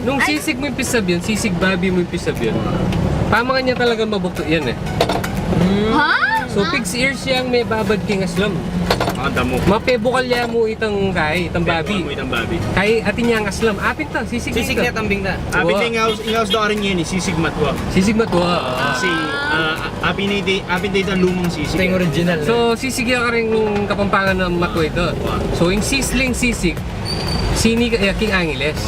Nung sisig mo yung pisab yun, sisig babi mo yung pisab yun. Pamangan niya talaga mabukto yan eh. Ha? So pig's ears siyang may babad king aslam. Damo. Mapebukal niya mo itang kay, itang babi. Itang babi. Kay atin niya ang aslam. Apit ta, sisig Sisig na tambing na. Abi na ingaws do rin yun, sisig matwa. Sisig matwa. Kasi abi na lumang sisig. Ito yung original. So sisig ka rin ng Kapampangan ng matwa ito. So yung sisling sisig, sini King Angeles.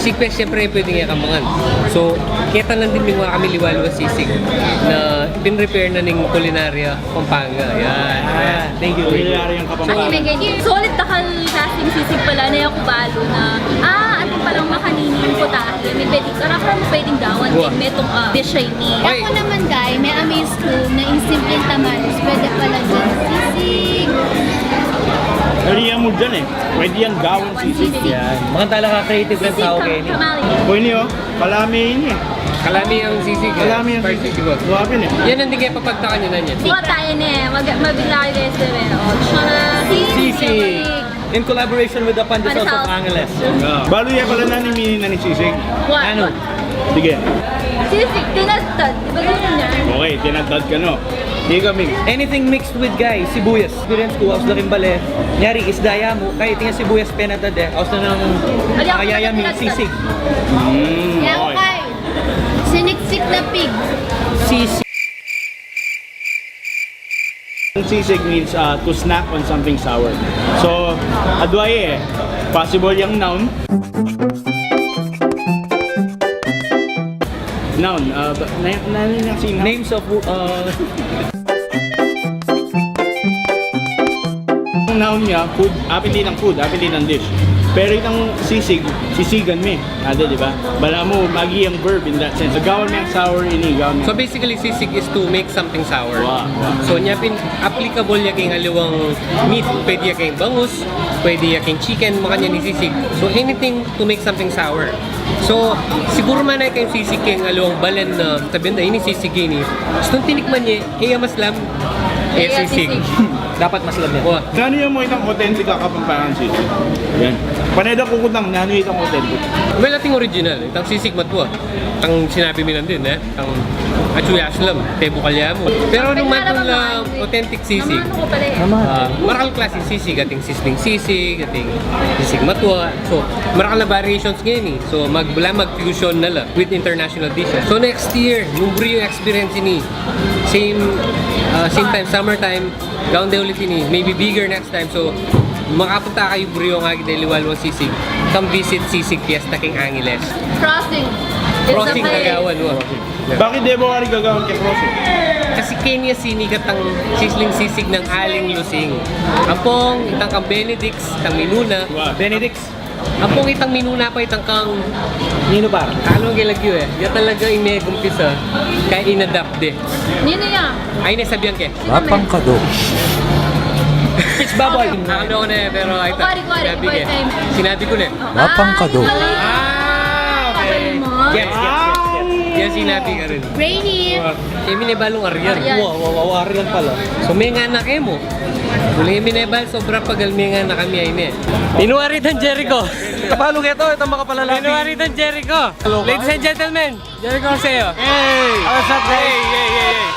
Sisig pa, siyempre pwede nga kamangan. So, kita lang din mga kami liwalo ng sisig na pin-repair na ng Culinaria Pampanga. Yan. Thank you. Kulinyari yung Kapampangan. Solid takal kasing sisig pala na yung kubalo na ating palang makaninin ko tayo. May pwedeng karakter mo pwedeng gawan din. May itong dish ni. Ako naman guy, may amaze ko na yung simpleng tamales. Pwede pala dyan sisig. Pwede yan mo dyan eh. Pwede yan gawin sisig. Yan. Mga talaga creative lang tao kayo. Pwede nyo, kalami yun eh. Kalami ang sisig. Kalami yung First sisig. sisig. Guwapin eh. Yan ang di kayo papagtakan nyo na yan. Buka tayo na eh. Mabigla kayo guys din eh. O, siya na. Sisig. In collaboration with the Pandesals of Angeles. Balo yan pala na ni nani sisig. What? Ano? Sige. Sisig, tinastad. Di ba ganun niya? Okay, tinatad ka no. Hindi kami. Anything mixed with guys, sibuyas. Experience ko, aus na rin bale. Nyari, isdaya mo, kahit nga sibuyas penatad eh. Aus na ng kayayami, sisig. Yan Okay. kay. Siniksik na pig. Sisig. Sisig means to snack on something sour. So, adwaye eh. Possible yung noun. Noun. Names of Yung noun niya, food, apin din ng food, apin din ng dish. Pero itong sisig, sisigan mi. Ate, di ba? Bala mo, magi ang verb in that sense. Agawan mo yung sour, inigaw mo. So basically, sisig is to make something sour. Wow. So niya applicable niya king aliwang meat. Pwede niya king bangus, pwede niya king chicken, makanya ni sisig. So anything to make something sour. So siguro man ay kayong sisig king aliwang balen na sabihin na ini sisig ini. So nung tinikman niya, kaya maslam, sisig. dapat mas labyan. Wow. Nano yung mo itong authentic Kapampangan sisig? Yan. Paneda ko kutang, nano itong authentic. Well, ating original, itang sisig matwa. Itang sinabi mo lang din, itang achuya aslam, tebo kalya mo. Pero nung matong na authentic sisig, Namano ko pala eh. marakal klase sisig, ating sisling sisig, ating sisig matwa. So, marakal na variations ngayon eh. So, mag-fusion na lang with international dishes. So, next year, nung brio experience ni, same time, summertime, gawin din ulit ini, maybe bigger next time. So, makapunta kayo brio nga liwalwang sisig. Come visit Sisig Fiesta King Angeles. Crossing. Crossing Kagawan mo. Bakit di ba kari gagawin kay crossing? Kasi Kenya sinigat ang sisling sisig ng Aling Lusing. Ampong, itang kang Benedicts, itang Minuna. Benedicts. Ampong itang Minuna pa itang kang Nino par. ano ang gilagyo eh. Yan talaga inegumpisa kaya inadapt de. Nino yan. Ay nasabihan ke. Lapang ka do. Pitch baboy. Ano ko na eh, pero ay sinabi ke. Sinabi ko na eh. Lapang ka do. Okay. Gets. Yan sinabi ka rin. Rainy. Kaya minebalong aryan. Wow, yan pala. So may nga na kayo mo. Muli minebal, sobra pagal may nga na kami ay ni. Inuwari ng Jericho. Kapalo ito mga kapalalaki. Inuwari ng Jericho. Ladies and gentlemen, Jericho sa'yo. Hey! What's up, hey?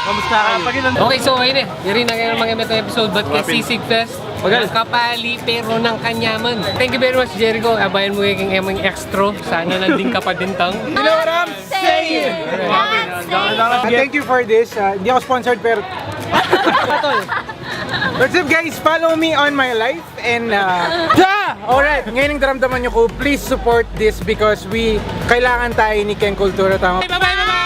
Kamusta kayo? Okay, so ayun eh. Yari na kayo ng mga metong episode, but kay Sisig Fest. Ang kapali pero ng kanyaman. Thank you very much, Jericho. Abayan mo yung emang extra. Sana nanding ka pa din tang. Hello, Ram. Say it. Thank you for this. Hindi ako sponsored pero... What's up guys? Follow me on my life and alright, ngayon ang daramdaman nyo ko, please support this because kailangan tayo ni Ken Kultura. Tama? Bye-bye!